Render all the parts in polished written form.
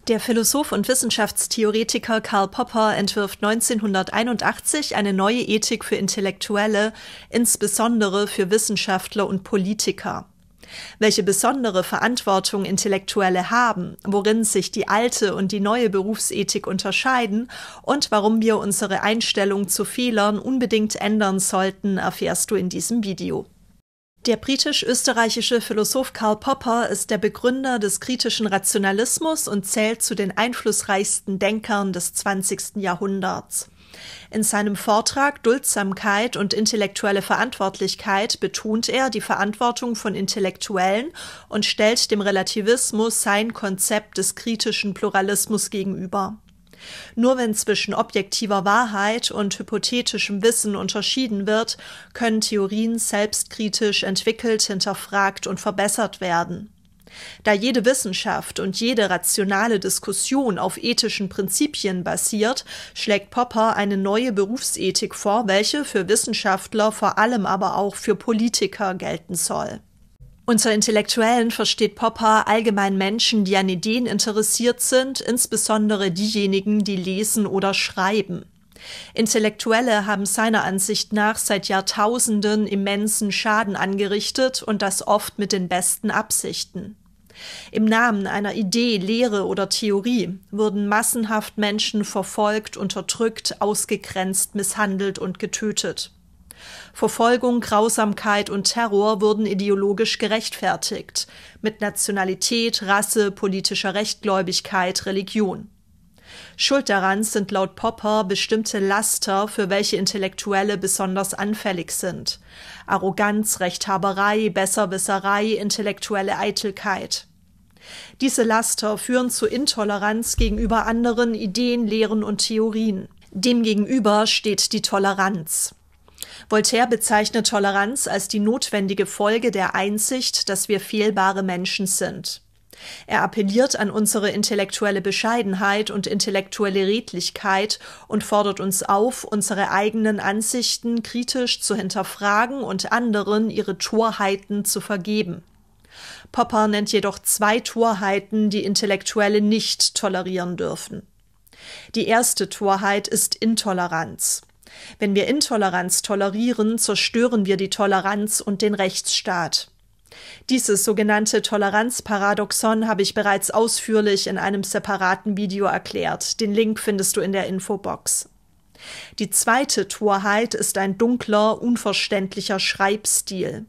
Der Philosoph und Wissenschaftstheoretiker Karl Popper entwirft 1981 eine neue Ethik für Intellektuelle, insbesondere für Wissenschaftler und Politiker. Welche besondere Verantwortung Intellektuelle haben, worin sich die alte und die neue Berufsethik unterscheiden und warum wir unsere Einstellung zu Fehlern unbedingt ändern sollten, erfährst du in diesem Video. Der britisch-österreichische Philosoph Karl Popper ist der Begründer des kritischen Rationalismus und zählt zu den einflussreichsten Denkern des 20. Jahrhunderts. In seinem Vortrag Duldsamkeit und intellektuelle Verantwortlichkeit betont er die Verantwortung von Intellektuellen und stellt dem Relativismus sein Konzept des kritischen Pluralismus gegenüber. Nur wenn zwischen objektiver Wahrheit und hypothetischem Wissen unterschieden wird, können Theorien selbstkritisch entwickelt, hinterfragt und verbessert werden. Da jede Wissenschaft und jede rationale Diskussion auf ethischen Prinzipien basiert, schlägt Popper eine neue Berufsethik vor, welche für Wissenschaftler, vor allem aber auch für Politiker gelten soll. Unter Intellektuellen versteht Popper allgemein Menschen, die an Ideen interessiert sind, insbesondere diejenigen, die lesen oder schreiben. Intellektuelle haben seiner Ansicht nach seit Jahrtausenden immensen Schaden angerichtet und das oft mit den besten Absichten. Im Namen einer Idee, Lehre oder Theorie wurden massenhaft Menschen verfolgt, unterdrückt, ausgegrenzt, misshandelt und getötet. Verfolgung, Grausamkeit und Terror wurden ideologisch gerechtfertigt, mit Nationalität, Rasse, politischer Rechtgläubigkeit, Religion. Schuld daran sind laut Popper bestimmte Laster, für welche Intellektuelle besonders anfällig sind: Arroganz, Rechthaberei, Besserwisserei, intellektuelle Eitelkeit. Diese Laster führen zu Intoleranz gegenüber anderen Ideen, Lehren und Theorien. Demgegenüber steht die Toleranz. Voltaire bezeichnet Toleranz als die notwendige Folge der Einsicht, dass wir fehlbare Menschen sind. Er appelliert an unsere intellektuelle Bescheidenheit und intellektuelle Redlichkeit und fordert uns auf, unsere eigenen Ansichten kritisch zu hinterfragen und anderen ihre Torheiten zu vergeben. Popper nennt jedoch zwei Torheiten, die Intellektuelle nicht tolerieren dürfen. Die erste Torheit ist Intoleranz. Wenn wir Intoleranz tolerieren, zerstören wir die Toleranz und den Rechtsstaat. Dieses sogenannte Toleranzparadoxon habe ich bereits ausführlich in einem separaten Video erklärt. Den Link findest du in der Infobox. Die zweite Torheit ist ein dunkler, unverständlicher Schreibstil.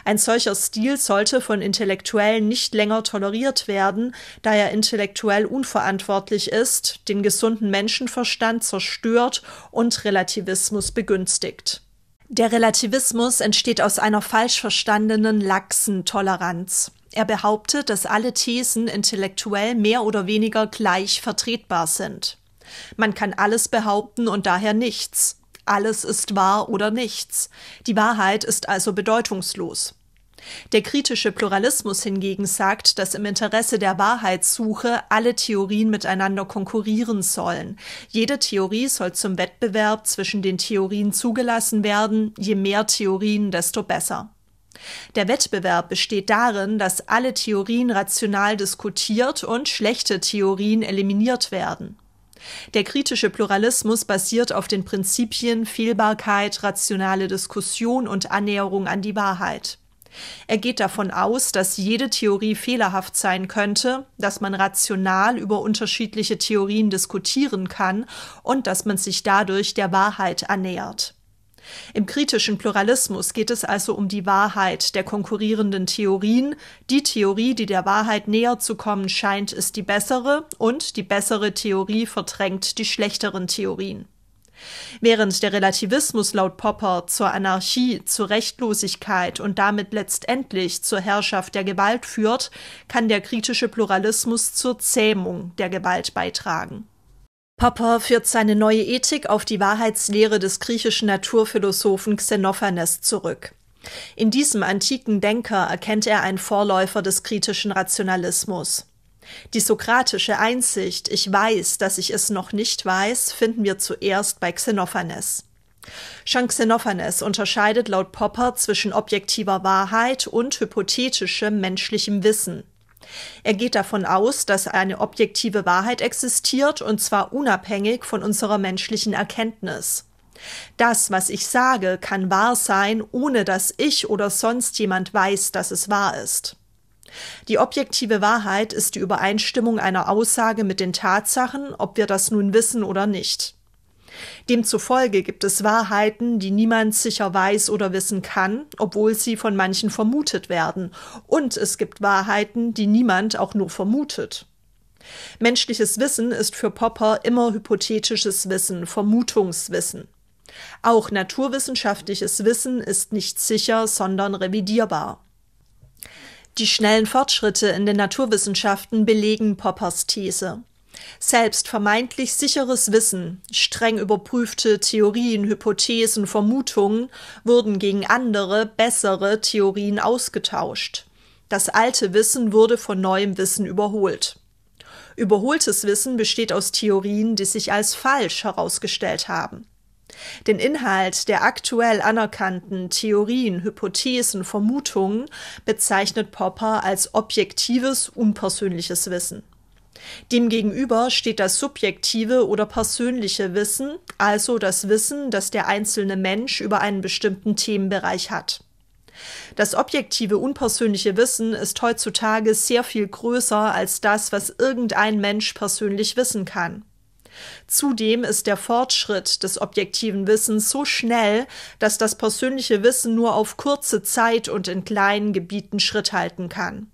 Ein solcher Stil sollte von Intellektuellen nicht länger toleriert werden, da er intellektuell unverantwortlich ist, den gesunden Menschenverstand zerstört und Relativismus begünstigt. Der Relativismus entsteht aus einer falsch verstandenen, laxen Toleranz. Er behauptet, dass alle Thesen intellektuell mehr oder weniger gleich vertretbar sind. Man kann alles behaupten und daher nichts. Alles ist wahr oder nichts. Die Wahrheit ist also bedeutungslos. Der kritische Pluralismus hingegen sagt, dass im Interesse der Wahrheitssuche alle Theorien miteinander konkurrieren sollen. Jede Theorie soll zum Wettbewerb zwischen den Theorien zugelassen werden. Je mehr Theorien, desto besser. Der Wettbewerb besteht darin, dass alle Theorien rational diskutiert und schlechte Theorien eliminiert werden. Der kritische Pluralismus basiert auf den Prinzipien Fehlbarkeit, rationale Diskussion und Annäherung an die Wahrheit. Er geht davon aus, dass jede Theorie fehlerhaft sein könnte, dass man rational über unterschiedliche Theorien diskutieren kann und dass man sich dadurch der Wahrheit annähert. Im kritischen Pluralismus geht es also um die Wahrheit der konkurrierenden Theorien. Die Theorie, die der Wahrheit näher zu kommen scheint, ist die bessere und die bessere Theorie verdrängt die schlechteren Theorien. Während der Relativismus laut Popper zur Anarchie, zur Rechtlosigkeit und damit letztendlich zur Herrschaft der Gewalt führt, kann der kritische Pluralismus zur Zähmung der Gewalt beitragen. Popper führt seine neue Ethik auf die Wahrheitslehre des griechischen Naturphilosophen Xenophanes zurück. In diesem antiken Denker erkennt er einen Vorläufer des kritischen Rationalismus. Die sokratische Einsicht, ich weiß, dass ich es noch nicht weiß, finden wir zuerst bei Xenophanes. Schon Xenophanes unterscheidet laut Popper zwischen objektiver Wahrheit und hypothetischem menschlichem Wissen. Er geht davon aus, dass eine objektive Wahrheit existiert, und zwar unabhängig von unserer menschlichen Erkenntnis. Das, was ich sage, kann wahr sein, ohne dass ich oder sonst jemand weiß, dass es wahr ist. Die objektive Wahrheit ist die Übereinstimmung einer Aussage mit den Tatsachen, ob wir das nun wissen oder nicht. Demzufolge gibt es Wahrheiten, die niemand sicher weiß oder wissen kann, obwohl sie von manchen vermutet werden. Und es gibt Wahrheiten, die niemand auch nur vermutet. Menschliches Wissen ist für Popper immer hypothetisches Wissen, Vermutungswissen. Auch naturwissenschaftliches Wissen ist nicht sicher, sondern revidierbar. Die schnellen Fortschritte in den Naturwissenschaften belegen Poppers These. Selbst vermeintlich sicheres Wissen, streng überprüfte Theorien, Hypothesen, Vermutungen wurden gegen andere, bessere Theorien ausgetauscht. Das alte Wissen wurde von neuem Wissen überholt. Überholtes Wissen besteht aus Theorien, die sich als falsch herausgestellt haben. Den Inhalt der aktuell anerkannten Theorien, Hypothesen, Vermutungen bezeichnet Popper als objektives, unpersönliches Wissen. Demgegenüber steht das subjektive oder persönliche Wissen, also das Wissen, das der einzelne Mensch über einen bestimmten Themenbereich hat. Das objektive, unpersönliche Wissen ist heutzutage sehr viel größer als das, was irgendein Mensch persönlich wissen kann. Zudem ist der Fortschritt des objektiven Wissens so schnell, dass das persönliche Wissen nur auf kurze Zeit und in kleinen Gebieten Schritt halten kann.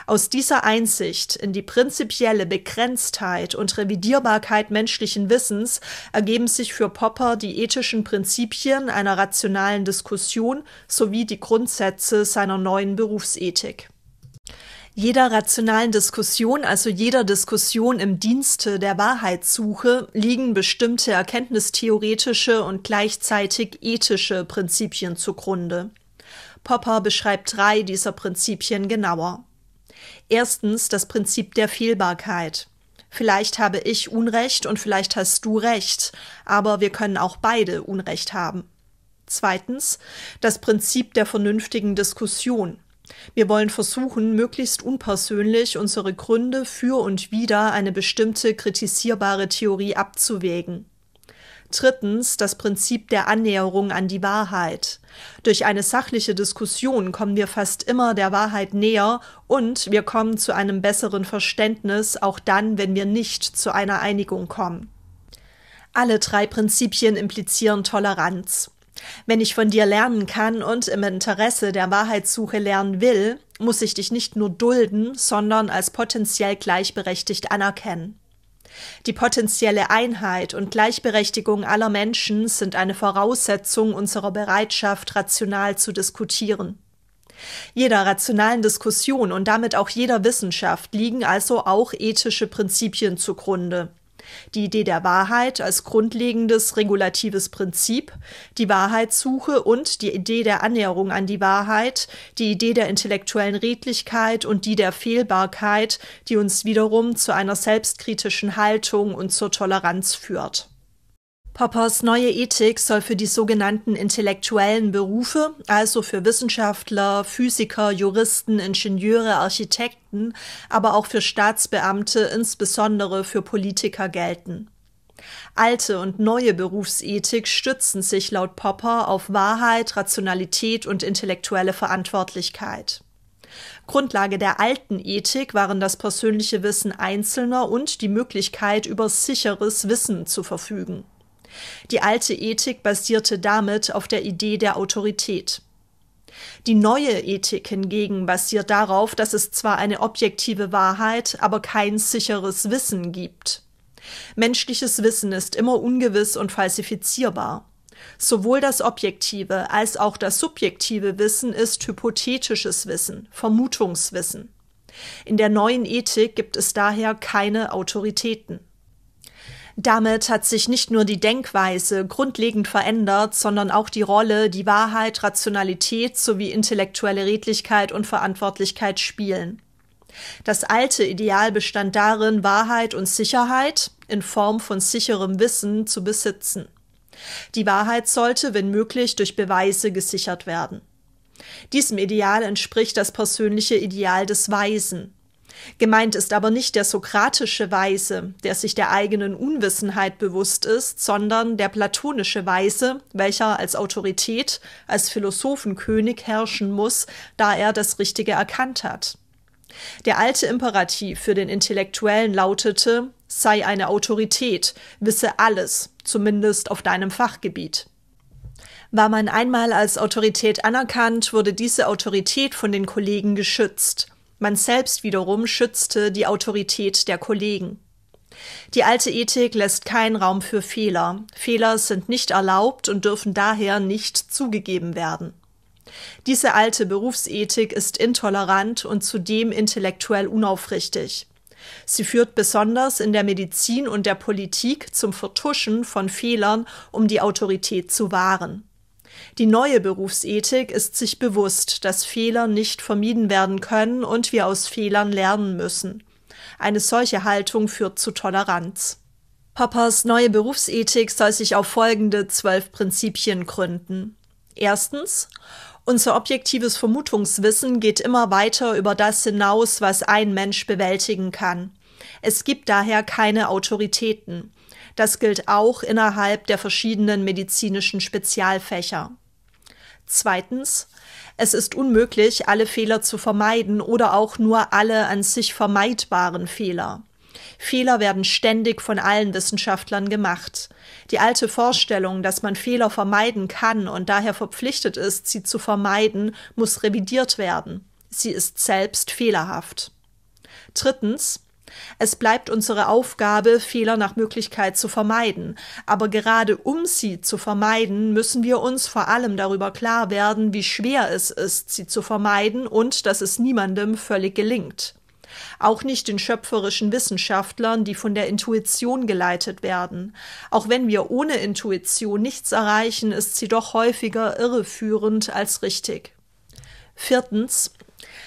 Aus dieser Einsicht in die prinzipielle Begrenztheit und Revidierbarkeit menschlichen Wissens ergeben sich für Popper die ethischen Prinzipien einer rationalen Diskussion sowie die Grundsätze seiner neuen Berufsethik. Jeder rationalen Diskussion, also jeder Diskussion im Dienste der Wahrheitssuche, liegen bestimmte erkenntnistheoretische und gleichzeitig ethische Prinzipien zugrunde. Popper beschreibt 3 dieser Prinzipien genauer. Erstens das Prinzip der Fehlbarkeit. Vielleicht habe ich Unrecht und vielleicht hast du Recht, aber wir können auch beide Unrecht haben. Zweitens das Prinzip der vernünftigen Diskussion. Wir wollen versuchen, möglichst unpersönlich unsere Gründe für und wider eine bestimmte kritisierbare Theorie abzuwägen. Drittens das Prinzip der Annäherung an die Wahrheit. Durch eine sachliche Diskussion kommen wir fast immer der Wahrheit näher und wir kommen zu einem besseren Verständnis, auch dann, wenn wir nicht zu einer Einigung kommen. Alle 3 Prinzipien implizieren Toleranz. Wenn ich von dir lernen kann und im Interesse der Wahrheitssuche lernen will, muss ich dich nicht nur dulden, sondern als potenziell gleichberechtigt anerkennen. Die potenzielle Einheit und Gleichberechtigung aller Menschen sind eine Voraussetzung unserer Bereitschaft, rational zu diskutieren. Jeder rationalen Diskussion und damit auch jeder Wissenschaft liegen also auch ethische Prinzipien zugrunde. Die Idee der Wahrheit als grundlegendes regulatives Prinzip, die Wahrheitssuche und die Idee der Annäherung an die Wahrheit, die Idee der intellektuellen Redlichkeit und die der Fehlbarkeit, die uns wiederum zu einer selbstkritischen Haltung und zur Toleranz führt. Poppers neue Ethik soll für die sogenannten intellektuellen Berufe, also für Wissenschaftler, Physiker, Juristen, Ingenieure, Architekten, aber auch für Staatsbeamte, insbesondere für Politiker gelten. Alte und neue Berufsethik stützen sich laut Popper auf Wahrheit, Rationalität und intellektuelle Verantwortlichkeit. Grundlage der alten Ethik waren das persönliche Wissen Einzelner und die Möglichkeit, über sicheres Wissen zu verfügen. Die alte Ethik basierte damit auf der Idee der Autorität. Die neue Ethik hingegen basiert darauf, dass es zwar eine objektive Wahrheit, aber kein sicheres Wissen gibt. Menschliches Wissen ist immer ungewiss und falsifizierbar. Sowohl das objektive als auch das subjektive Wissen ist hypothetisches Wissen, Vermutungswissen. In der neuen Ethik gibt es daher keine Autoritäten. Damit hat sich nicht nur die Denkweise grundlegend verändert, sondern auch die Rolle, die Wahrheit, Rationalität sowie intellektuelle Redlichkeit und Verantwortlichkeit spielen. Das alte Ideal bestand darin, Wahrheit und Sicherheit in Form von sicherem Wissen zu besitzen. Die Wahrheit sollte, wenn möglich, durch Beweise gesichert werden. Diesem Ideal entspricht das persönliche Ideal des Weisen. Gemeint ist aber nicht der sokratische Weise, der sich der eigenen Unwissenheit bewusst ist, sondern der platonische Weise, welcher als Autorität, als Philosophenkönig herrschen muss, da er das Richtige erkannt hat. Der alte Imperativ für den Intellektuellen lautete: sei eine Autorität, wisse alles, zumindest auf deinem Fachgebiet. War man einmal als Autorität anerkannt, wurde diese Autorität von den Kollegen geschützt. Man selbst wiederum schützte die Autorität der Kollegen. Die alte Ethik lässt keinen Raum für Fehler. Fehler sind nicht erlaubt und dürfen daher nicht zugegeben werden. Diese alte Berufsethik ist intolerant und zudem intellektuell unaufrichtig. Sie führt besonders in der Medizin und der Politik zum Vertuschen von Fehlern, um die Autorität zu wahren. Die neue Berufsethik ist sich bewusst, dass Fehler nicht vermieden werden können und wir aus Fehlern lernen müssen. Eine solche Haltung führt zu Toleranz. Poppers neue Berufsethik soll sich auf folgende 12 Prinzipien gründen. Erstens: Unser objektives Vermutungswissen geht immer weiter über das hinaus, was ein Mensch bewältigen kann. Es gibt daher keine Autoritäten. Das gilt auch innerhalb der verschiedenen medizinischen Spezialfächer. Zweitens: Es ist unmöglich, alle Fehler zu vermeiden oder auch nur alle an sich vermeidbaren Fehler. Fehler werden ständig von allen Wissenschaftlern gemacht. Die alte Vorstellung, dass man Fehler vermeiden kann und daher verpflichtet ist, sie zu vermeiden, muss revidiert werden. Sie ist selbst fehlerhaft. Drittens: Es bleibt unsere Aufgabe, Fehler nach Möglichkeit zu vermeiden. Aber gerade um sie zu vermeiden, müssen wir uns vor allem darüber klar werden, wie schwer es ist, sie zu vermeiden und dass es niemandem völlig gelingt. Auch nicht den schöpferischen Wissenschaftlern, die von der Intuition geleitet werden. Auch wenn wir ohne Intuition nichts erreichen, ist sie doch häufiger irreführend als richtig. Viertens: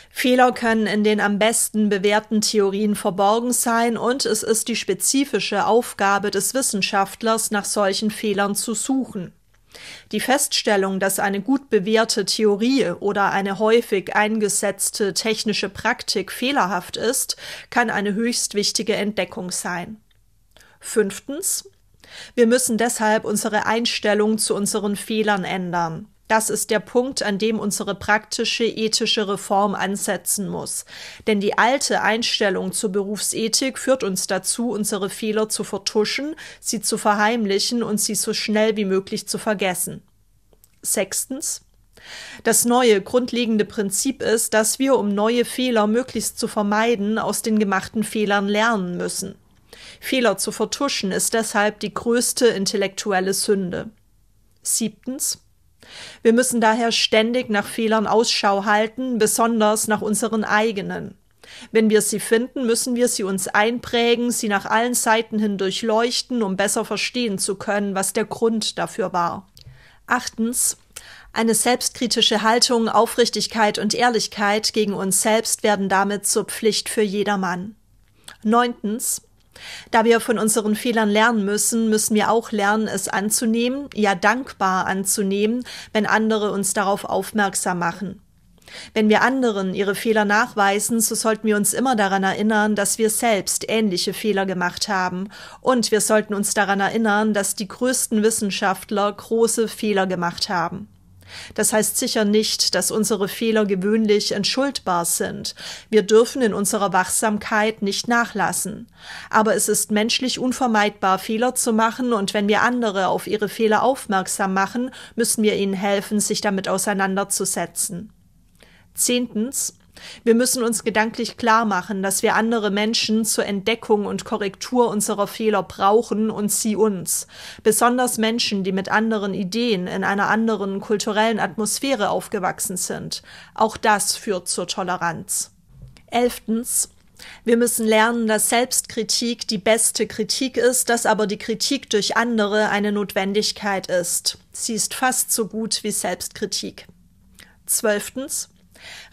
Fehler können in den am besten bewährten Theorien verborgen sein und es ist die spezifische Aufgabe des Wissenschaftlers, nach solchen Fehlern zu suchen. Die Feststellung, dass eine gut bewährte Theorie oder eine häufig eingesetzte technische Praktik fehlerhaft ist, kann eine höchst wichtige Entdeckung sein. Fünftens: Wir müssen deshalb unsere Einstellung zu unseren Fehlern ändern. Das ist der Punkt, an dem unsere praktische ethische Reform ansetzen muss. Denn die alte Einstellung zur Berufsethik führt uns dazu, unsere Fehler zu vertuschen, sie zu verheimlichen und sie so schnell wie möglich zu vergessen. Sechstens: Das neue, grundlegende Prinzip ist, dass wir, um neue Fehler möglichst zu vermeiden, aus den gemachten Fehlern lernen müssen. Fehler zu vertuschen ist deshalb die größte intellektuelle Sünde. Siebtens: Wir müssen daher ständig nach Fehlern Ausschau halten, besonders nach unseren eigenen. Wenn wir sie finden, müssen wir sie uns einprägen, sie nach allen Seiten hin durchleuchten, um besser verstehen zu können, was der Grund dafür war. Achtens: Eine selbstkritische Haltung, Aufrichtigkeit und Ehrlichkeit gegen uns selbst werden damit zur Pflicht für jedermann. Neuntens: Da wir von unseren Fehlern lernen müssen, müssen wir auch lernen, es anzunehmen, ja dankbar anzunehmen, wenn andere uns darauf aufmerksam machen. Wenn wir anderen ihre Fehler nachweisen, so sollten wir uns immer daran erinnern, dass wir selbst ähnliche Fehler gemacht haben. Und wir sollten uns daran erinnern, dass die größten Wissenschaftler große Fehler gemacht haben. Das heißt sicher nicht, dass unsere Fehler gewöhnlich entschuldbar sind. Wir dürfen in unserer Wachsamkeit nicht nachlassen. Aber es ist menschlich unvermeidbar, Fehler zu machen, und wenn wir andere auf ihre Fehler aufmerksam machen, müssen wir ihnen helfen, sich damit auseinanderzusetzen. Zehntens: Wir müssen uns gedanklich klar machen, dass wir andere Menschen zur Entdeckung und Korrektur unserer Fehler brauchen und sie uns. Besonders Menschen, die mit anderen Ideen in einer anderen kulturellen Atmosphäre aufgewachsen sind. Auch das führt zur Toleranz. 11. Wir müssen lernen, dass Selbstkritik die beste Kritik ist, dass aber die Kritik durch andere eine Notwendigkeit ist. Sie ist fast so gut wie Selbstkritik. 12.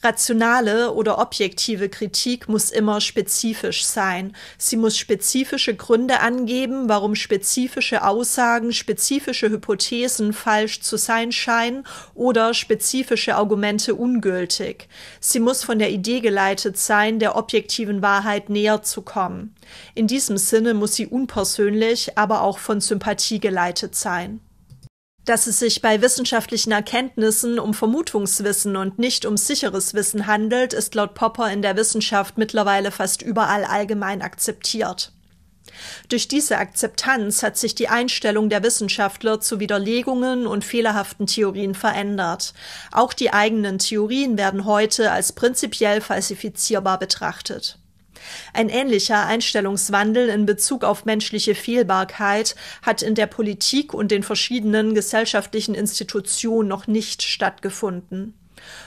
Rationale oder objektive Kritik muss immer spezifisch sein. Sie muss spezifische Gründe angeben, warum spezifische Aussagen, spezifische Hypothesen falsch zu sein scheinen oder spezifische Argumente ungültig. Sie muss von der Idee geleitet sein, der objektiven Wahrheit näher zu kommen. In diesem Sinne muss sie unpersönlich, aber auch von Sympathie geleitet sein. Dass es sich bei wissenschaftlichen Erkenntnissen um Vermutungswissen und nicht um sicheres Wissen handelt, ist laut Popper in der Wissenschaft mittlerweile fast überall allgemein akzeptiert. Durch diese Akzeptanz hat sich die Einstellung der Wissenschaftler zu Widerlegungen und fehlerhaften Theorien verändert. Auch die eigenen Theorien werden heute als prinzipiell falsifizierbar betrachtet. Ein ähnlicher Einstellungswandel in Bezug auf menschliche Fehlbarkeit hat in der Politik und den verschiedenen gesellschaftlichen Institutionen noch nicht stattgefunden.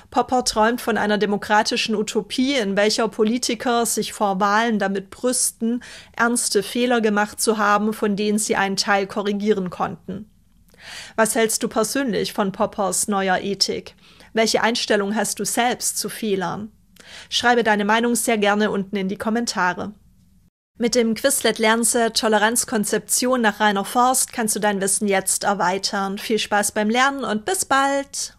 Popper träumt von einer demokratischen Utopie, in welcher Politiker sich vor Wahlen damit brüsten, ernste Fehler gemacht zu haben, von denen sie einen Teil korrigieren konnten. Was hältst du persönlich von Poppers neuer Ethik? Welche Einstellung hast du selbst zu Fehlern? Schreibe deine Meinung sehr gerne unten in die Kommentare. Mit dem Quizlet Lernset Toleranzkonzeption nach Rainer Forst kannst du dein Wissen jetzt erweitern. Viel Spaß beim Lernen und bis bald!